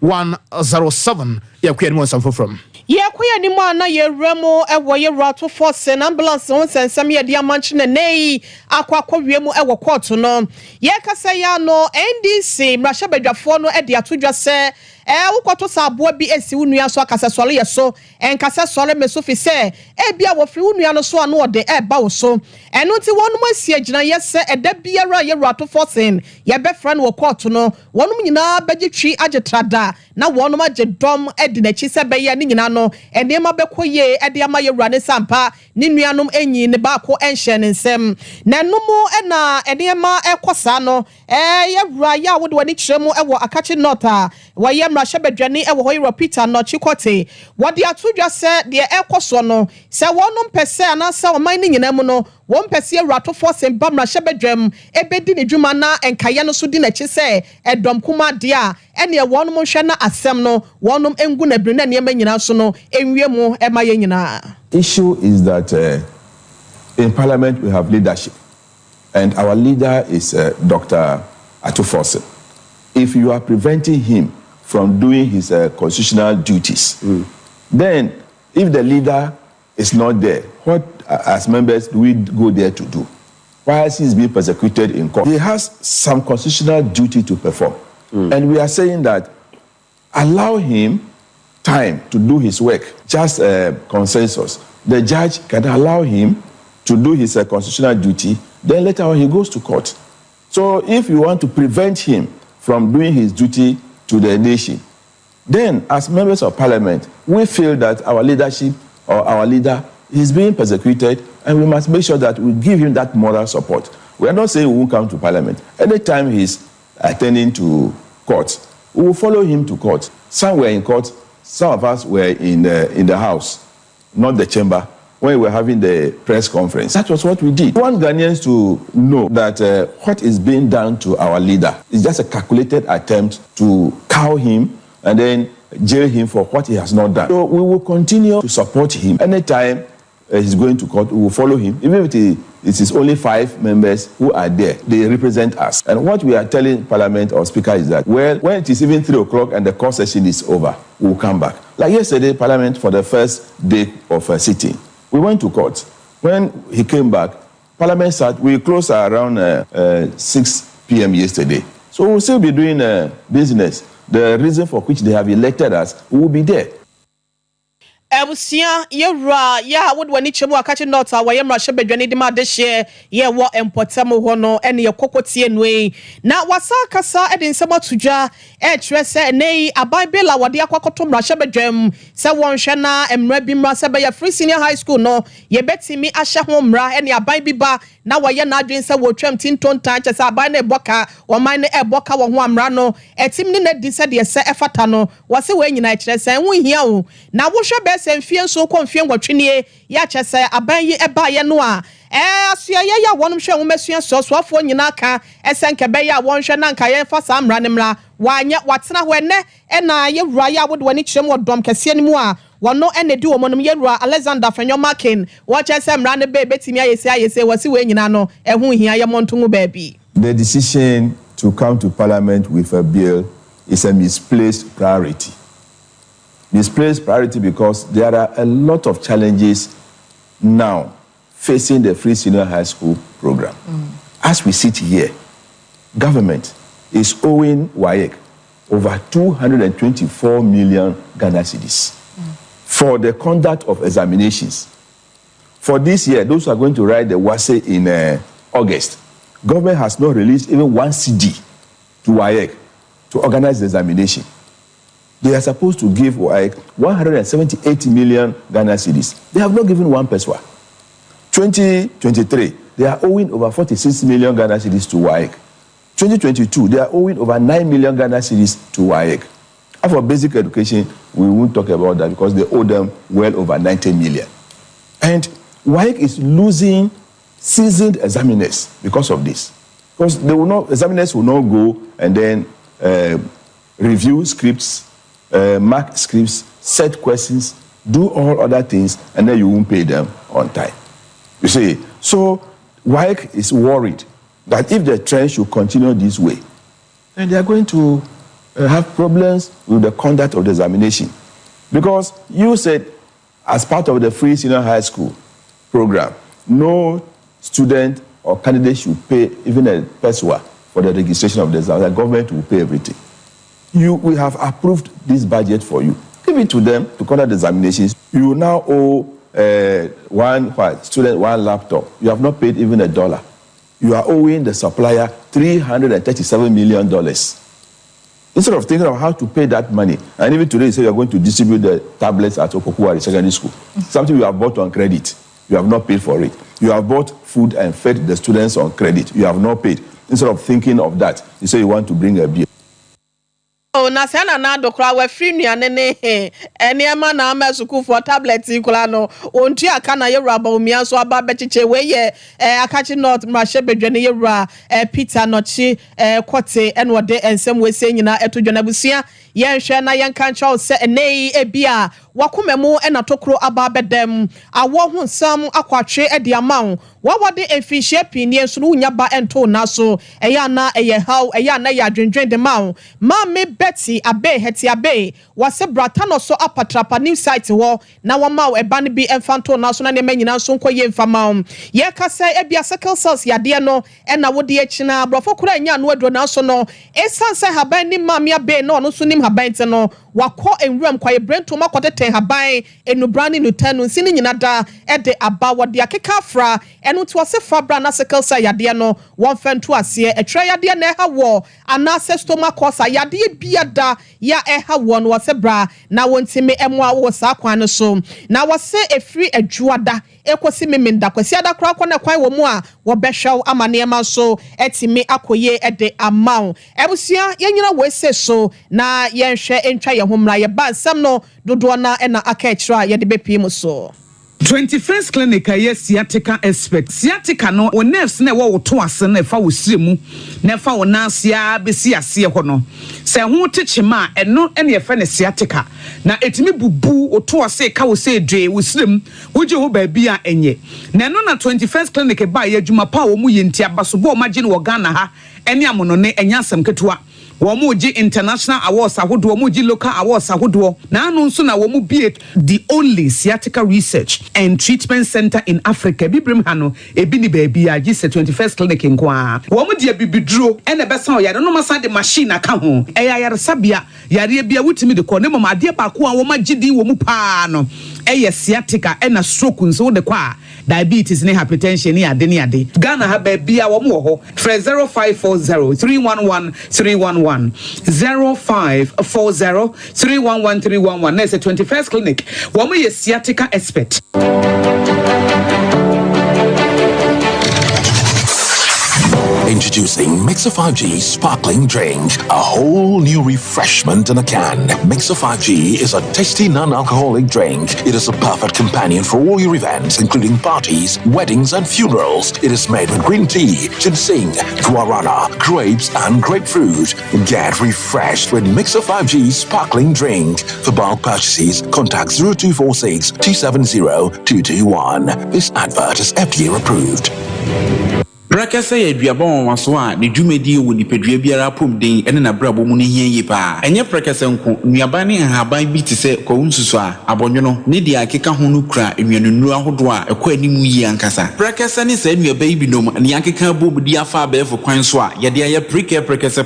0546107107 ya kwani mo nsam from ye kwaya ni mo ana ye remo ewo ye rato force na ambulance on sensam ye dia manche na nei akwa wiemu ewo court no ye kasa ya no NDC mrahye badwafo no e de atodwa se wokoto saboa bi esi wunua so akasa sole ye so enkasa sole meso fi se bia wo firi wunua no so ano ode ba wo so eno nti wonum asia gina ye se eda biara ye rato forcing ye be fra no court no wonum nyina bagye twi agetrada na wonum agye dom edi na chi se be ye ni nyina no enema bekoye ede ama ye wurane sampa ni nuanom enyi ne ba ko enhye ne nsem na numu na enema ekosa no ye wura ya wo de wani kyeremu ewo akachi nota waye mrahye badwane ewo ho Peter no chikote wode atodwa se de ekoso no se wonum pese anase oman ni nyina mu no won pese awrato force ba mrahye badwam ebedi ne dwuma na enkaye no so di na chi se edom kuma de a ene wonum hwe na asem no wonum engu na biri na ne nyina so no enwie mu ema ye nyina. Issue is that in parliament we have leadership and our leader is Dr. Atufose. If you are preventing him from doing his constitutional duties, then if the leader is not there, what as members do we go there to do? Why is he being persecuted in court? He has some constitutional duty to perform. And we are saying that allow him time to do his work, just consensus. The judge can allow him to do his constitutional duty, then later on he goes to court. So if you want to prevent him from doing his duty to the nation, then as members of parliament, we feel that our leadership or our leader is being persecuted and we must make sure that we give him that moral support. We are not saying we won't come to parliament. Anytime he's attending to court, we will follow him to court. Some were in court, some of us were in the house, not the chamber, when we were having the press conference. That was what we did. We want Ghanaians to know that what is being done to our leader is just a calculated attempt to cow him and then jail him for what he has not done. So we will continue to support him. Anytime he's going to court, we will follow him. Even if it is only 5 members who are there, they represent us. And what we are telling Parliament or Speaker is that, well, when it is even 3 o'clock and the court session is over, we will come back. Like yesterday, Parliament, for the first day of a sitting, we went to court. When he came back, Parliament sat, we closed around 6 p.m. yesterday. So we'll still be doing business. The reason for which they have elected us, we will be there. Ebusia yewra ya would wani chemu akachi not wa yemra shebe dwani di ma de hye ye wo empotamo ho no ene ye kokotie nwe na wasa kasa e de nsema tudwa e kire se nei abibela wode akwakoto mra shebe dwam se won hwe na emra bi mra se be ya free senior high school no ye betimi ahye ho mra ene aban bi ba na wa ye na adwen se wo twam tinton tan che se aban na eboka wo man na eboka wo ho amra no etim ni na di se de se efata no wase we nyina kire se hu hia o na wo hwe semfie so konfie ngwatwenie ya chese aban yi eba ye no a asua ye ya wonum hwe womesua sosoafo nyina ka esenke be ya wonhwe na nka ye fa samra ne mra wanya watena ho ene na ye wura ya wode wani kyerem wodom kase ni mu a wono ene di womonum ye wura Alexander Fenyo Markin wo chese mra ne be betimi ayese wasi we nyina no ehu hia ye montongu baabi. The decision to come to Parliament with a bill is a misplaced priority. Misplaced priority because there are a lot of challenges now facing the free senior high school program. As we sit here, government is owing WAEC over 224 million Ghana cedis for the conduct of examinations. For this year, those who are going to write the WASE in August, government has not released even 1 CD to WAEC to organize the examination. They are supposed to give like 178 million Ghana cedis. They have not given 1 pesewa. 2023, they are owing over 46 million Ghana cedis to WAEC. 2022, they are owing over 9 million Ghana cedis to WAEC. And for basic education, we won't talk about that because they owe them well over 90 million. And WAEC is losing seasoned examiners because of this. Because examiners will not go and then review scripts, mark scripts, set questions, do all other things, and then you won't pay them on time. You see, so WAEC is worried that if the trend should continue this way, then they are going to have problems with the conduct of the examination. Because you said, as part of the free senior high school program, no student or candidate should pay even a pesewa for the registration of the exam. The government will pay everything. We have approved this budget for you. Give it to them to conduct the examinations. You now owe one student 1 laptop. You have not paid even $1. You are owing the supplier $337 million. Instead of thinking of how to pay that money, and even today you say you are going to distribute the tablets at Opokuwari Secondary School, something you have bought on credit. You have not paid for it. You have bought food and fed the students on credit. You have not paid. Instead of thinking of that, you say you want to bring a bill. Oh, na sana na dokra we free nuane ne eniema na amasuku for tablet ikula no onti aka na yewura ba omia so aba bechiche we ye akachi north mrahye bedwane yewura Peter nochi kote enwode ensem we se nyina etodwana busia yenhwe na yenka ncha se enei ebia wakomemu enatokro aba bedem awo hu nsam akwatwe edi amawo wawade efihye pinie so no nya ba ento na so eya na eye haw eya na ya dwendwen de mawo ma me Betty abe heti abe wase brata no so apatrapa new site wo na wama eba ne bi emfanto na so na ne manyina so nkoye mfama ye kasa ebia sickle cells yade no na wode akina brofo kura nya no adro na so no esanse haban ni mamia be no no so nim haban te no wakọ enwuram kwaye brento makotete haban enubrani nutanu nsini nyina da ede aba wode akeka afra enu to wase fabra na sickle cell yade no won fanto ase etre yade na ha wo anase stomach ulcer yade biada ya eha wo no wase bra na wontime emwa wo sa kwan no so na wase efiri adwuada ekosi memenda kwasi ada kra kwa na kwan wo mu a wo behwew amanema so etime akoye ede amaw ebusia yenyina wo ese so na yenhwe entwa ye homra ye ba nsam no dodo na ena aka ekira ye de bepiem so 21st clinic aye sciatica expert sciatica no o nerves na wo to ase na fa wo siremu na fa wo nansia besi ase ho no se ho techema eno ene ye fa ne sciatica na etimi bubu o to ase ka wo se dwe wo sirem wo je ho ba bia enye na eno na 21st clinic ba ye adwuma pa wo mu ye ntia baso bo magine wo Ghana ha ɛne amonone ɛnya asɛm ketewa wɔn gi international awards ahodoɔ wɔn gi local awards ahodoɔ na ano nso na wɔn bie the only sciatica research and treatment center in Africa bibrim ha no ebi ni baabi a gi 21st clinic nkoa wɔn di abibiduro ɛna bɛsa ɔyare no masa de machine aka ho ɛyɛ ayaresabea yare bia wutimi de kɔ ne mama adeɛ baako a wɔn agye din wɔn paa no ɛyɛ sciatica ɛna stroke nso de kɔ a diabetes ne hypertension ne ade Ghana ha baabi a wɔn wɔ hɔ frɛ 0540 311 311 0540 311 311 na 21st clinic wɔn yɛ sciatica expert. Introducing Mixer 5G Sparkling Drink, a whole new refreshment in a can. Mixer 5G is a tasty non-alcoholic drink. It is a perfect companion for all your events, including parties, weddings, and funerals. It is made with green tea, ginseng, guarana, grapes, and grapefruit. Get refreshed with Mixer 5G Sparkling Drink. For bulk purchases, contact 0246 270 221. This advert is FDA approved. Brakasa ye duabon waso a ne dwumedi wo nipadua biara pomden ene na brabo mu ne hie pa enye brakasa nko nuaban ne haban bi te se ko nsusu a abonwono ne dia akeka ho no kura enwanunu ahodo a ekɔ animu yi ankasa brakasa ne sa nuaban bi nom ne akeka bobudi afa abefo kwan so a ye de aye brakasa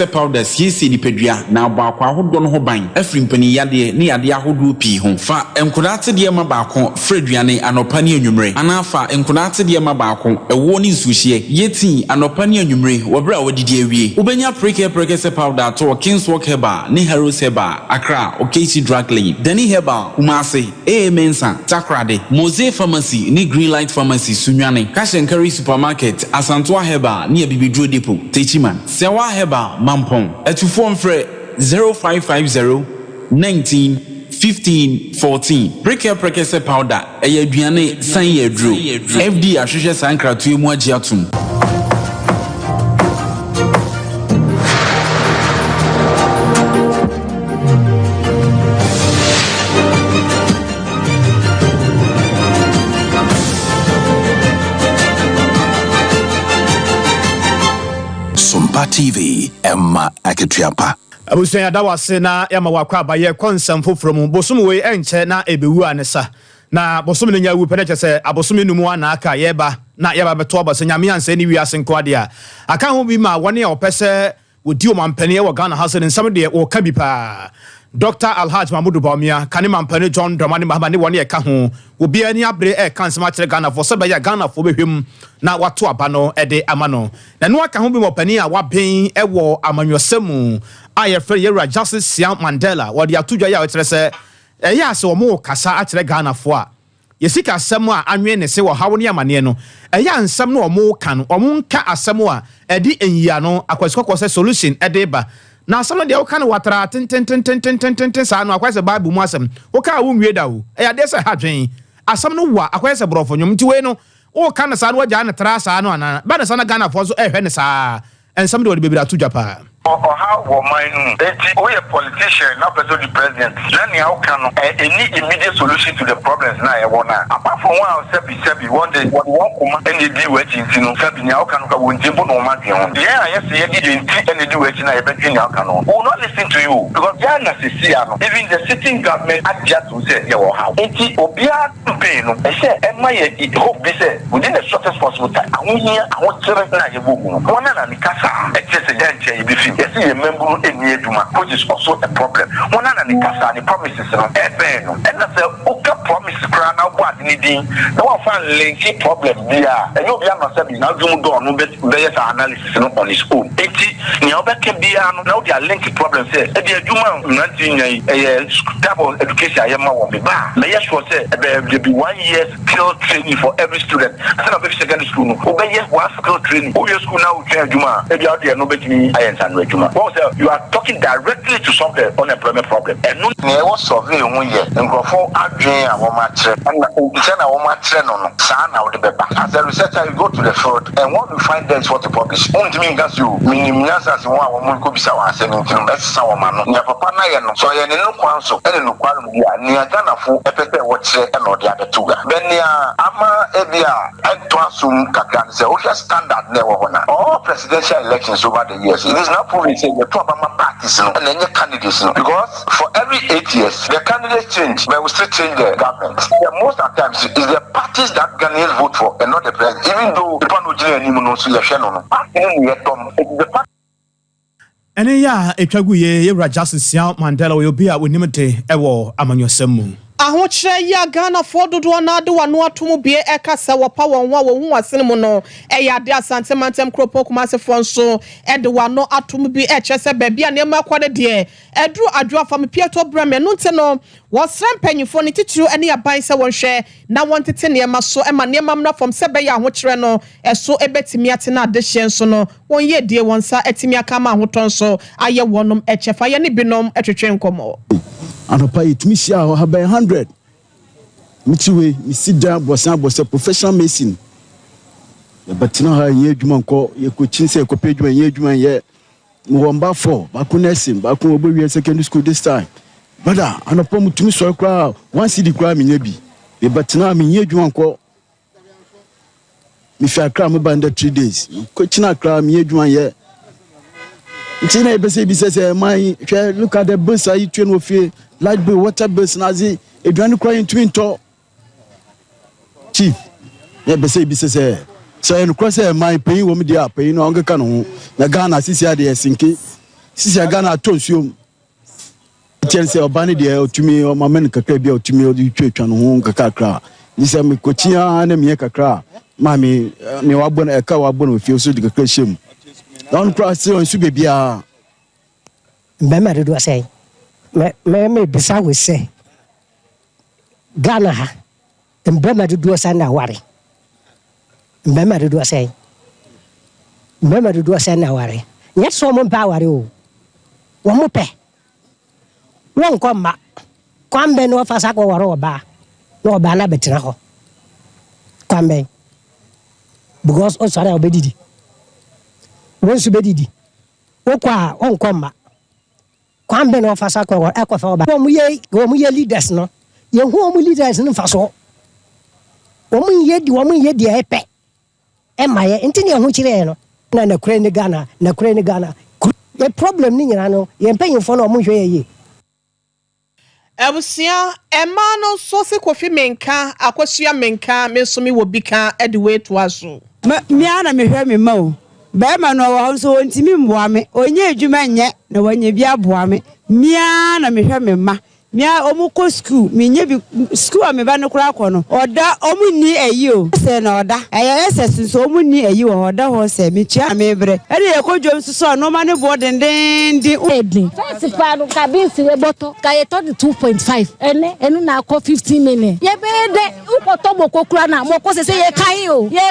powder siesi nipadua na abakwa ahodo no ho ban afri mpani yade ne yade ahodo pi ho fa enkodate de ma baako freduane anopa ne anwumre anafa enkodate de ma baako woni nsuhie yeti anopa ne anwumre wobra wodidi awie ubenya brakasa powder to King's Walk Herbal ne Heroes Herbal Accra Okesi Drug Lane Dani Herbal Kumase Mensa Takrade Mose Pharmacy ne Greenlight Pharmacy Sunwane Cash and Carry Supermarket Asantoa Herbal ne Bibidro Depot Techiman Sewa Herbal Mampong etufo mfre 0550 19 15-14 brakasa powder aduane san ye dro FD ahwehwe sankratu mu agi atum Sompa TV Emma Aketiapa abusuanya da wase na yama wakwa abaye konsam foforo mu bosom we enche na ebewu anesa na bosom ne nya wu pene chese abosom numu ana aka yeba na yeba beto abase nyame anse ni wiase nkwade a aka ho bi ma wone a opese wodi o mampane e wo Ghana hasen nsam de wo ka bi pa Dr. Alhaj Mahmoud Bawumia kane mampane John Dramani Mahama ne wone e ka ho obi ani abre e kan sema kire Ghana for sebe ya Ghana for behwem na wato aba no e de amano na no aka ho bi mo pani a waben e wo amanwosemu aye frɛ yɛwura Justice Siam Mandela wɔde atudwa ya wɔkyerɛ sɛ ɛyɛ ase wɔn kasa akyerɛ Ghana fo a yɛsika asɛm a anwe ne se wɔ hawo ne amane no ɛyɛ ansɛm no wɔn ka no wɔn nka asɛm a ɛde enyia no akwasikɔkɔ sɛ solution ɛde ba na asɛm no deɛ wɔka no watara tentententententen saa no akwasɛ Bible mu asɛm wɔka a wɔnwie da wo ɛyɛ ade sɛ hadwen asɛm no wa akwasɛ borɔfo nwom nti wei no wɔka no saa no wɔgya ne tra saa no ana ba ne saa na Ghana fo so ɛhwɛ ne saa ɛnsɛm de wɔde bebere atudwa paa or how were mine we a politician, not the president. Then how can any immediate solution to the problems now? Apart from one sebi one day what one come and do waiting to know sebi how can we jump no man yeah yes you didn't and do waiting I bet you can will not listen to you because they are necessary even the sitting government adjust to say yeah how it obia pain no I say and my hope this within the shortest possible time I want here I want to na you one na ni kasa it's just a giant yes, you remember any duma, which is also a problem. One and the casa and the promises no and that's a okay promise crown now what needing. No one find linky problem there. And you'll be not saying now you do no better analysis on his own. 80 now back can be now they are linky problems say the duma nothing a double education I am one be ba. May yes was say there be 1 year skill training for every student. Instead of secondary school no obey one skill training. Oh your school now train duma. If you are there no bet me I understand. You are talking directly to solve the unemployment problem. And no never survey 1 year. And go for adjourn a woman and send a woman on Sana or the paper. As a researcher, you go to the field and what you find there is what to publish. Only mean that you minimum influencers won a wɔn ko bisa wɔn asɛm nti no ɛsesa wɔn ano nea papa na yɛ no so yɛ ne no kwan so ɛne no kwan mu bia nea Ghanafo ɛpɛ sɛ wɔkyerɛ ɛna ɔde abɛto ga bɛnea ama ebia ɛnto asum kakra sɛ wohwɛ standard na ɛwɔ hɔ na all presidential elections over the years it is not proven say the two abama parties no and any candidates no because for every 8 years the candidates change but we still change the government most of the times is the parties that Ghanaians vote for and not the president even though the one who didn't even know so yɛhwɛ no no the party ɛne yɛ a ɛtwa gu yɛ yɛwura Justice Sia Mandela wɔ obi a wɔnim de ɛwɔ amanyɔsɛm mu ahokyerɛ ya Ghana for dodo na de wano atom bie ɛkasa wɔpa wɔn ho a wɔn ho asene mu no ɛyɛ ade asante mantem kropo kumasefo nso ɛde wano atom bi ɛkyɛ sɛ baabi a nneɛma akɔde deɛ ɛduru adwo afam pieto brame no nte no wɔsrɛ mpanyifo ne titiri ɛne aban sɛ wɔnhwɛ na wɔntete nneɛma so ɛma nneɛma mra fam sɛ bɛyɛ ahokyerɛ no ɛso ɛbɛtimi ate na adehye nso no wɔn yɛ die wɔn sa ɛtimi aka ma ahotɔ nso ayɛ wɔnom ɛkyɛfa yɛ ne binom ɛtwetwe nkɔmɔ anopa yɛtumi hyia hɔ ha bɛyɛ 100 metiwe mesi da bɔsɛ professional mason yɛbɛtena ha yɛ adwuma nkɔ yɛkɔkyin sɛ yɛkɔpɛ adwuma yɛ adwuma yɛ mwɔmba 4 baako nursing baako wɔbɛwie secondary school this time brother anopa mutumi sɔre koraa 1 cedi koraa menya bi yɛbɛtena menyɛ adwuma nkɔ mefi akra meba under 3 days kɔkyina akra menyɛ adwuma yɛ nti na yɛbɛsɛ bi sɛ my look at the bills are you train with light bill water bills na zi eduane kora ntumi ntɔ chief yɛbɛsɛ bi sɛ yɛn kora sɛ my payin wɔ mu deɛ a payin no ɔnkeka no ho na Ghana sisi adeɛ sinke sisi Ghana atɔ nsuom tiɛn sɛ ɔba ne deɛ ɔtumi ɔmama no kakra bi a ɔtumi ɔde twatwa no ho kakra ni sɛ mekɔkyia na meyɛ kakra ma me wabɔ no ɛka wabɔ no ofie so de kakra hyɛ mu na ɔno kora sɛ ɔnsu baabiaa mbɛma dodoɔ sɛ me bisa wo sɛ Ghana ha mbɛma dodoɔ sɛ na ware mbɛma dodoɔ sɛ na ware nyɛ sɛ ɔmo mpɛ aware o wɔmo pɛ wɔnkɔ mma kwan bɛn na wɔfa sa akɔware ɔbaa na ɔbaa no abɛtena hɔ kwan bɛn because ɔsɔre a ɔbɛdidi wɔn nso bɛdidi wokɔ a ɔnkɔ mma kwan bɛn na wɔfa sa akɔfa ɔbaa wɔn yɛ leaders no yɛn ho wɔn leaders no fa so wɔn yɛ deɛ ɛpɛ ɛma yɛ nti ne ɛho kyerɛ yɛ no na nakura ne Ghana yɛ problem ne nyinaa no yɛn mpanyinfoɔ na wɔn hwɛ yɛ yie. Ebusia ɛmaa no nso se Kofi Menka akɔsua Menka me nso me wɔ bi ka ɛde wei to aso. Mia na mehwɛ me ma o bɛrima no wɔ nso ontimi mboa me onye adwuma nyɛ na wɔnyɛ bi aboa me mia na mehwɛ me ma mia omu ko school menye bi school a me ba no kura akɔ no oda omu ni ayi o sɛ na oda ɛyɛ ɛsɛ so omu ni ayi wɔ oda hɔ sɛ me tua me brɛ ɛde yɛ kodwom so no ma ne bo dendende edin first pa no ka bi nsi eboto ka yɛ 2.5 ɛne na akɔ 15 million yɛ be de ukɔtɔ moko kura na moko sɛ yɛ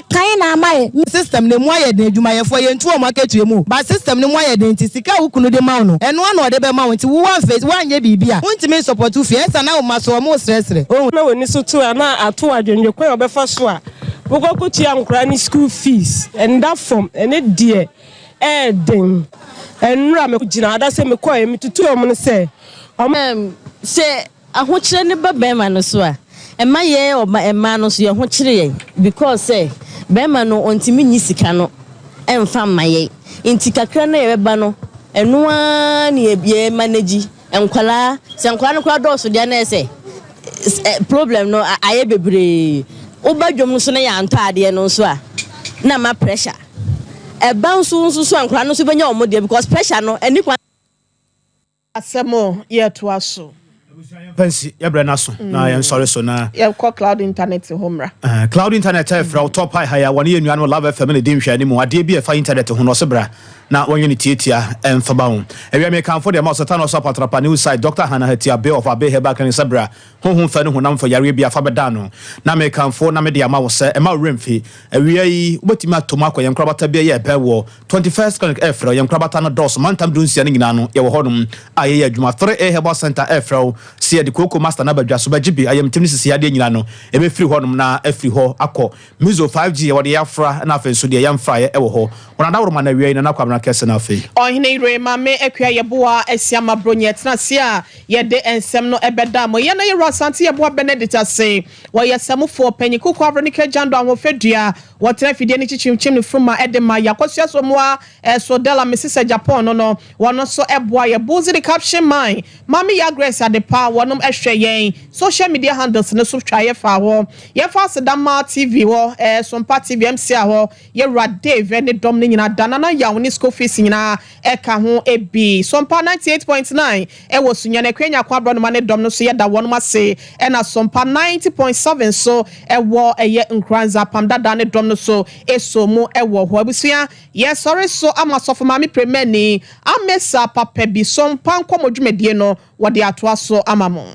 kan na amaye system ne mu ayɛ den adwumayɛfo yɛ ntu o market mu ba system ne mu ayɛ den nti sika wukunu de ma no ɛno ano ɔde be ma wo nti wo wan face wan yɛ bibia wontimi support you fiesta na o maso mo stress o na woni so to na ato adwonwe kwan obefa so a wokokutia nkura ni school fees and that form ene die den enra me gina ada se me koy me tutu o mo ne se se ahokyere ne bɛma no so a ɛma yɛ o ɛma no so yɛ hokyere yɛ because say bɛma no ontimi nyi sika no ɛmfa ma yɛ nti kakra na yɛ bɛba no ɛno a ne yɛ manage enkwala se enkwala no kwa dɔɔso dia na ɛsɛ problem no ayɛ bebree wobadwom so na yɛ antɔ adeɛ no so a na ma pressure ɛba so enkwala no so benya ɔmo deɛ because pressure no ani kwa asɛmo yɛ to aso fancy yɛbrɛ na so na yɛn sɔre so na yɛkɔ cloud internet homra cloud internet ɛfra top high ya wɔne yɛ nnuan no love fm ne dim hwɛ ne mu adeɛ bi ɛfa internet ho no so bra na wɔnyɛ ne tietia ɛmfa ba ho ɛwia me kanfo de ma sota no so patrapa new site Dr. Hannah Hatia Bay of Abe Heba kan sabra honhom fa ne honam fa yare bi afa beda no na me kanfo na me de ama wo sɛ ɛma remfi ɛwia yi wobetimi atoma akɔ yɛn krabata bi yɛ ɛbɛ wɔ 21st clinic ɛfra yɛn krabata no dos mantam dunsia ne nyina no yɛ wɔ hɔnom ayɛ adwuma 3A Heba Center ɛfra see the Coco Master na badwa so bagibi ayam tim sisi ade nyina no e be free honom na afri ho akọ Mizo 5G wo de afra na afen so de yam fra e wo ho ona da woro ma na wiei na kwamna kese na afi ohine ire ma me akua yeboa asiama bronyet na se a ye de ensem no ebeda mo ye na ye Rosante yeboa Benedict ase wo ye samfo panyiko kwa Veronica Jando anwofedua wo tena fidie ni chichimchim ni fruma edema yakosua so moa so dela Mrs Japan no wono so eboa ye bozi the caption mine mami ya Grace Adepa wonom ehwe yen social media handles no so twaye fa wo ye fa sedama TV wo Sompa TV MC ho ye Dave ne dom ne nyina danana ya woni school fees nyina eka ho ebi Sompa 98.9 wo sunya na kwenya kwa bro no ma ne dom no so ye da wonom ase na Sompa 90.7 so wo eye nkranza pamdada ne dom no so eso mu wo ho abusua ye sorry so amasofo mami premeni amesa papa bi Sompa nkomodwumedie no wo de atoa so amamo